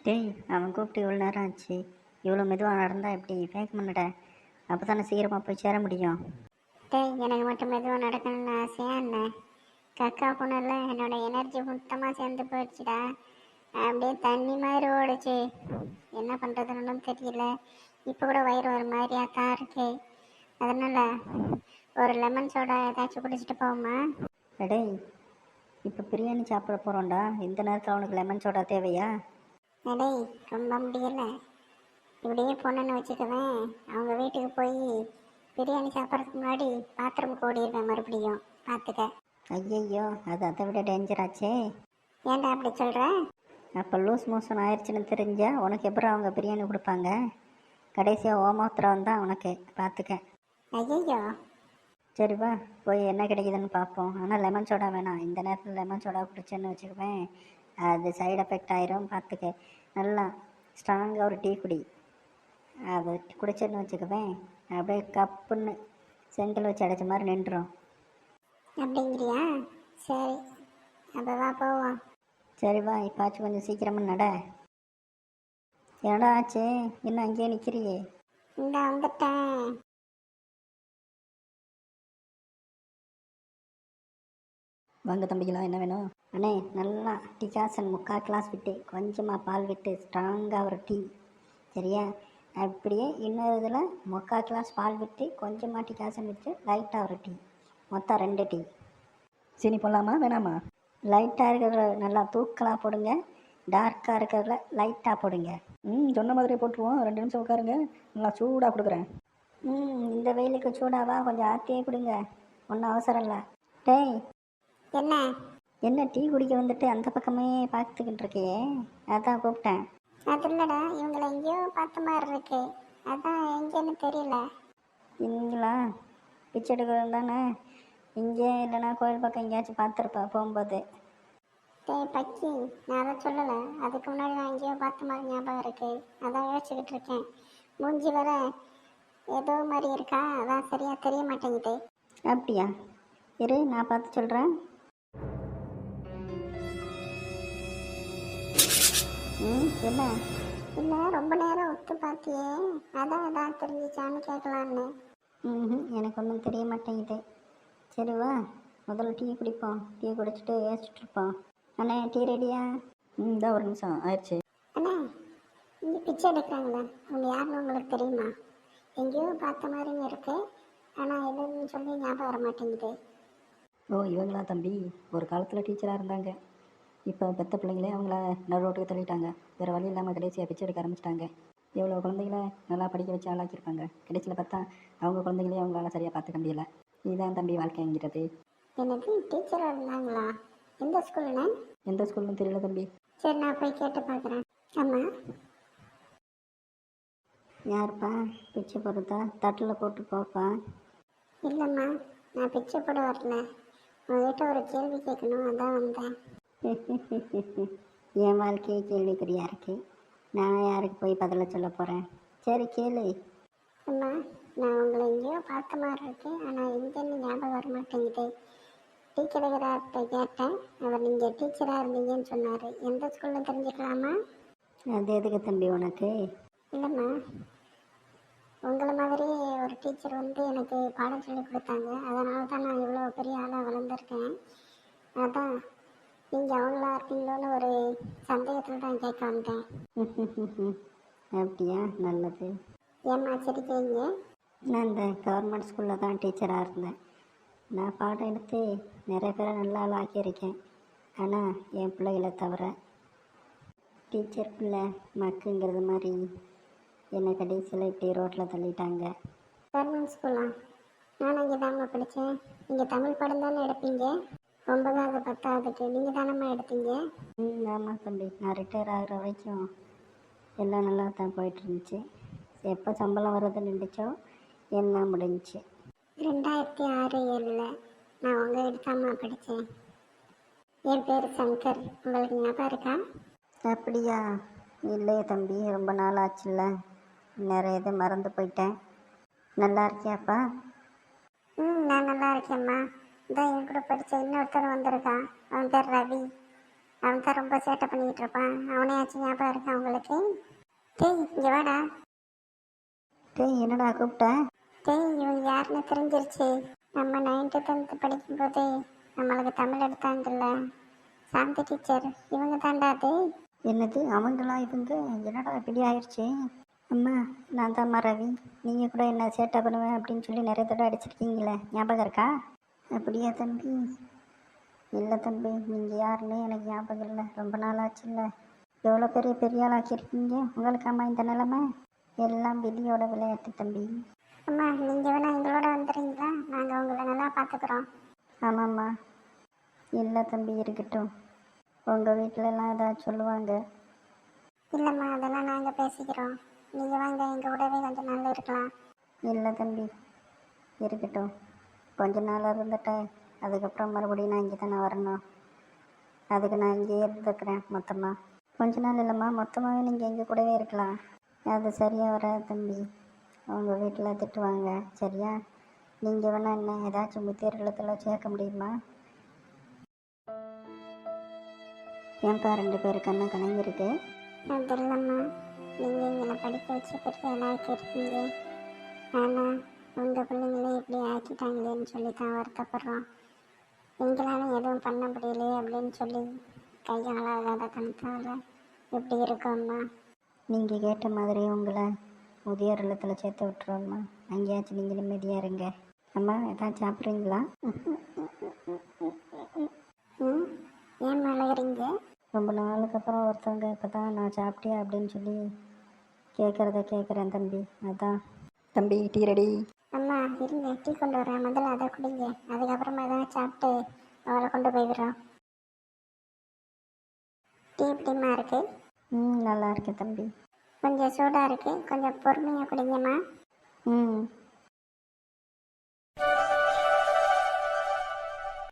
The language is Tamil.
டேய், அவன் கூப்பிட்டு இவ்வளோ நேரம் ஆச்சு. இவ்வளோ மெதுவாக நடந்தா எப்படி? வேக முன்னட. அப்போ தானே சீக்கிரமாக போய் சேர முடியும். டேய், எனக்கு மட்டும் மெதுவாக நடக்கணும்னு ஆசையா என்ன? கக்கா பொண்ணுல என்னோட எனர்ஜி மொத்தமாக சேர்ந்து போயிடுச்சுடா. அப்படியே தண்ணி மாதிரி ஓடுச்சு. என்ன பண்ணுறதுன்னு தெரியல. இப்போ கூட வயிறு ஒரு மாதிரியாக தான் இருக்கு. அதனால ஒரு லெமன் சோடா ஏதாச்சும் குடிச்சிட்டு போகுமா? டேய், இப்போ பிரியாணி சாப்பிட போகிறோம்டா. இந்த நேரத்தில் அவனுக்கு லெமன் சோடா தேவையா? டேய், ரொம்ப முடியல. இப்படியே போனேன்னு வச்சுக்குவேன், அவங்க வீட்டுக்கு போய் பிரியாணி சாப்பிட்றதுக்கு முன்னாடி பாத்ரூமுக்கு ஓடிடுவேன் மறுபடியும். பார்த்துக்க. ஐயையோ, அது அதை விட டேஞ்சராச்சே. ஏன்டா அப்படி சொல்கிற? அப்போ லூஸ் மோஷன் ஆயிடுச்சுன்னு தெரிஞ்சா உனக்கு எப்பறம் அவங்க பிரியாணி கொடுப்பாங்க? கடைசியாக ஓமோத்திரம் தான் உனக்கு. பார்த்துக்க. ஐயோ, சரி வா, போய் என்ன கிடைக்குதுன்னு பார்ப்போம். ஆனால் லெமன் சோடா வேணாம். இந்த நேரத்தில் லெமன் சோடா குடிச்சேன்னு வச்சுக்குவேன், அது சைடு எஃபெக்ட் ஆயிரும். பார்த்துக்க. நல்லா ஸ்ட்ராங்காக ஒரு டீ குடி. அதை குடிச்சேன்னு வச்சுக்குவேன், அப்படியே கப்புன்னு செங்கல் வச்சு அடைச்ச மாதிரி நின்றுடும். அப்படிங்கிறியா? சரி, அப்போ வா போவோம். சரி வா, இப்போச்சும் கொஞ்சம் சீக்கிரமாக நட. என்னடா ஆச்சு, இன்னும் அங்கேயே நிற்கிறியே? இந்த வந்துட்டேன். வாங்க தம்பிகளா, என்ன வேணும்? அண்ணே, நல்லா டிகாசன் 3/4 கிளாஸ் விட்டு கொஞ்சமாக பால் விட்டு ஸ்ட்ராங்காக ஒரு டீ. சரியா? அப்படியே இன்னொரு இதில் 3/4 கிளாஸ் பால் விட்டு கொஞ்சமாக டிகாசன் விட்டு லைட்டாக ஒரு டீ. மொத்தம் 2 டீ. சீனி போடலாமா வேணாமா? லைட்டாக இருக்கிறதுல நல்லா தூக்கலாக போடுங்க, டார்க்காக இருக்கிறதுல லைட்டாக போடுங்க. சொன்ன மாதிரியே போட்டுருவோம். 2 நிமிஷம் உட்காருங்க, நல்லா சூடாக கொடுக்குறேன். இந்த வெயிலுக்கு சூடாவா? கொஞ்சம் ஆற்றியே கொடுங்க, ஒன்றும் அவசரம் இல்லை. டேய், என்ன? என்ன டீ குடிக்க வந்துட்டு அந்த பக்கமே பார்த்துக்கிட்டு இருக்கியே? அதான் கூப்பிட்டேன். அது இல்லடா, இவங்களை எங்கேயோ பார்த்த மாதிரி இருக்கு. அதான் எங்கேன்னு தெரியல. இங்களா பிச்சை எடுக்கிறது தானே? இங்கே இல்லைனா கோயில் பக்கம் எங்கேயாச்சும் பார்த்துருப்பா போகும்போது. டேய் பக்கி, நான் அதை சொல்லலை. அதுக்கு முன்னாடி நான் எங்கேயோ பார்த்த மாதிரி ஞாபகம் இருக்கு. அதான் யோசிச்சுக்கிட்டு இருக்கேன். மூஞ்சி வர ஏதோ மாதிரி இருக்கா, அதான் சரியாக தெரிய மாட்டேங்குது. அப்படியா? இரு, நான் பார்த்து சொல்கிறேன். என்ன? இல்லை, ரொம்ப நேரம் ஒத்து பார்த்தியே, அதான் எதாவது தெரிஞ்சிச்சான்னு கேட்கலான்னு. எனக்கு ஒன்றும் தெரிய மாட்டேங்குது. சரி வா, முதல்ல டீ குடிப்போம். டீ குடிச்சிட்டு யோசிச்சுட்டு இருப்போம். அண்ணே, டீ ரெடியா? தான் ஒரு நிமிஷம் ஆயிடுச்சு. அண்ணா, இங்கே பிச்சை எடுக்கிறாங்களே, அவங்க யாருன்னு உங்களுக்கு தெரியுமா? எங்கேயோ பார்த்த மாதிரின்னு இருக்கு, ஆனால் எதுன்னு சொல்லி ஞாபகம் வர மாட்டேங்குது. ஓ, இவங்களா தம்பி? ஒரு காலத்தில் டீச்சராக இருந்தாங்க. இப்போ பெற்ற பிள்ளைங்களே அவங்கள நடு ரோட்டுக்கு தள்ளிட்டாங்க. வேறு வழி இல்லாமல் கடைசியாக பிச்சை எடுக்க ஆரம்பிச்சிட்டாங்க. எவ்வளோ குழந்தைங்கள நல்லா படிக்க வச்சு ஆளாக்கியிருப்பாங்க. கடைசியில் பார்த்தா அவங்க குழந்தைங்களே அவங்களால சரியாக பார்த்துக்க முடியல. இதுதான் தம்பி வாழ்க்கைங்கிறது. எனக்கு டீச்சராக இருந்தாங்களா? எந்த ஸ்கூல்ண்ணே? எந்த ஸ்கூல்னு தெரியல தம்பி. சரி, நான் போய் கேட்டு பார்க்குறேன். அம்மா. யாருப்பா? பிச்சை போடுறதா? தட்டில் போட்டு போப்பா. இல்லைம்மா, நான் பிச்சை போட வரல. உங்கள்கிட்ட ஒரு கேள்வி கேட்கணும், அதான் வந்தேன். என் வாழ்க்கையே கேள்விக்குறியா இருக்கு. நான் யாருக்கு போய் பதில சொல்ல போகிறேன்? சரி கேளு. அம்மா, நான் உங்களை எங்கேயோ பார்த்த மாதிரி இருக்கு, ஆனால் எங்கேன்னு ஞாபகம் வர மாட்டேங்குது. டீச்சர் இருக்கிறார்கிட்ட கேட்டேன், அவர் நீங்கள் டீச்சராக இருந்தீங்கன்னு சொன்னார். எந்த ஸ்கூலில் தெரிஞ்சுக்கலாமா? அது எதுக்கு தம்பி உனக்கு? இல்லைம்மா, உங்களை மாதிரி ஒரு டீச்சர் வந்து எனக்கு பாடம் சொல்லி கொடுத்தாங்க. அதனால தான் நான் இவ்வளோ பெரிய ஆளாக வளர்ந்துருக்கேன். அதான் நீங்கள் அவங்களா இருக்கீங்களோன்னு ஒரு சந்தேகத்தில் தான் கேட்க வந்தேன். அப்படியா? நல்லது. ஏம்மா சிரிக்கிறீங்க? நான் இந்த கவர்மெண்ட் ஸ்கூலில் தான் டீச்சராக இருந்தேன். நான் பாடம் எடுத்து நிறைய பேரை நல்லா ஆக்கியிருக்கேன். ஆனால் என் பிள்ளைகளை தவிர. டீச்சர் பிள்ளை மக்குங்கிறது மாதிரி என்னை கடைசியில் இப்படி ரோட்டில் தள்ளிட்டாங்க. கவர்மெண்ட் ஸ்கூலா? நான் இங்கே தாங்க படித்தேன். நீங்கள் தமிழ் படம் தானே எடுப்பீங்க? 9வது 10வதுக்கு நீங்கள் தானம்மா எடுத்தீங்க? ஆமாம் தம்பி, நான் ரிட்டையர் ஆகிற வரைக்கும் எல்லாம் நல்லா தான் போயிட்டு இருந்துச்சு. எப்போ சம்பளம் வர்றது நின்றுச்சோ எல்லாம் முடிஞ்சிச்சு. 2006-7 நான் உங்கள் எடுத்தாம்மா படித்தேன். என் பேர் சங்கர். உங்களுக்கு ஞாபகம் இருக்கா? அப்படியா? இல்லையே தம்பி, ரொம்ப நாள் ஆச்சுல்ல, நிறைய இது மறந்து போயிட்டேன். நல்லா இருக்கியாப்பா? நான் நல்லா இருக்கேம்மா. இதான் என் கூட படித்த இன்னொருத்தர் வந்திருக்கான். அவன் பேர் ரவி. அவன் தான் ரொம்ப சேட்டை பண்ணிக்கிட்டு இருப்பான். அவனையாச்சும் ஞாபகம் இருக்கா உங்களுக்கு? டேய் இங்கே வாடா. டேய் என்னடா கூப்பிட்ட? டேய் இவங்க யாருன்னு தெரிஞ்சிருச்சு. நம்ம 9th 10th படிக்கும்போது நம்மளுக்கு தமிழ் எடுத்தாங்கல்ல சாந்தி டீச்சர், இவங்க தாண்டா அது. என்னது அவங்களா இவங்க? என்னடா இப்படி ஆயிடுச்சு? அம்மா நான் தான்மா ரவி. நீங்கள் கூட என்ன சேட்டை பண்ணுவேன் அப்படின்னு சொல்லி நிறைய தடவை அடிச்சிருக்கீங்களே, ஞாபகம் இருக்கா? அப்படியா தம்பி? இல்லை தம்பி, நீங்கள் யாருன்னு எனக்கு ஞாபகம் இல்லை, ரொம்ப நாள் ஆச்சுல்ல. எவ்வளோ பெரிய பெரிய ஆளாக்கியிருக்கீங்க, உங்களுக்கு அம்மா இந்த நிலமை? எல்லாம் விதியோட விளையாட்டு தம்பி. அம்மா நீங்கள் வேணா எங்களோட வந்துடுறீங்களா? நாங்கள் உங்களை நல்லா பார்த்துக்குறோம். ஆமாம்மா. இல்லை தம்பி இருக்கட்டும், உங்கள் வீட்டிலலாம் ஏதாச்சும் சொல்லுவாங்க. இல்லைம்மா அதெல்லாம் நாங்கள் பேசிக்கிறோம். நீங்கள் வாங்க, எங்கள் கூடவே கொஞ்சம் நாள் இருக்கலாம். இல்லை தம்பி இருக்கட்டும், கொஞ்ச நாள் இருந்துட்டேன், அதுக்கப்புறம் மறுபடியும் நான் இங்கே தானே வரணும். அதுக்கு நான் இங்கேயே இருந்துக்கிறேன் மொத்தமாக. கொஞ்ச நாள் இல்லைம்மா, மொத்தமாகவே நீங்கள் எங்கள் கூடவே இருக்கலாம். அது சரியாக வராது தம்பி, உங்கள் வீட்டில் திட்டுவாங்க. சரியா? நீங்கள் வேணால் என்ன ஏதாச்சும் முத்தியர் இல்லத்தில் சேர்க்க முடியுமா? ஏன்ப்பா 2 பேர் கண்ணு கலங்கிருக்கு? அது இல்லைம்மா, நீங்கள் எங்களை படிக்க வச்சு பெரிய ஆளாக்கி இருக்கீங்க. ஆனால் உங்கள் பிள்ளைங்களே இப்படி ஆக்கிட்டாங்களேன்னு சொல்லி தான் வருத்தப்படுறோம். எங்களால் எதுவும் பண்ண முடியலையே அப்படின்னு சொல்லி கையாளாகாத கணத்தால் இப்படி இருக்கோம்மா. நீங்கள் கேட்ட மாதிரி உங்களை முதியோர் இல்லத்தில் சேர்த்து விட்டுருவோம்மா. அங்கேயாச்சும் நீங்கள் நிம்மதியாக இருங்க. அம்மா ஏதாச்சும் சாப்பிட்றீங்களா? ம், ஏன் அழுகிறீங்க? ரொம்ப நாளுக்கு அப்புறம் ஒருத்தவங்க இப்போ தான் நான் சாப்பிட்டியா அப்படின்னு சொல்லி கேட்குறேன் தம்பி, அதான். தம்பி டீ ரெடி. அம்மா இருங்க, டீ கொண்டு வரேன், முதல்ல அதை குடிங்க, அதுக்கப்புறமா தான் சாப்பிட்டு அவளை கொண்டு போய்விடுறோம். டீ எப்படிம்மா இருக்கு? நல்லா இருக்கேன் தம்பி. கொஞ்சம் சூடாக இருக்கு, கொஞ்சம் பொறுமையாக குடிங்கம்மா. ம்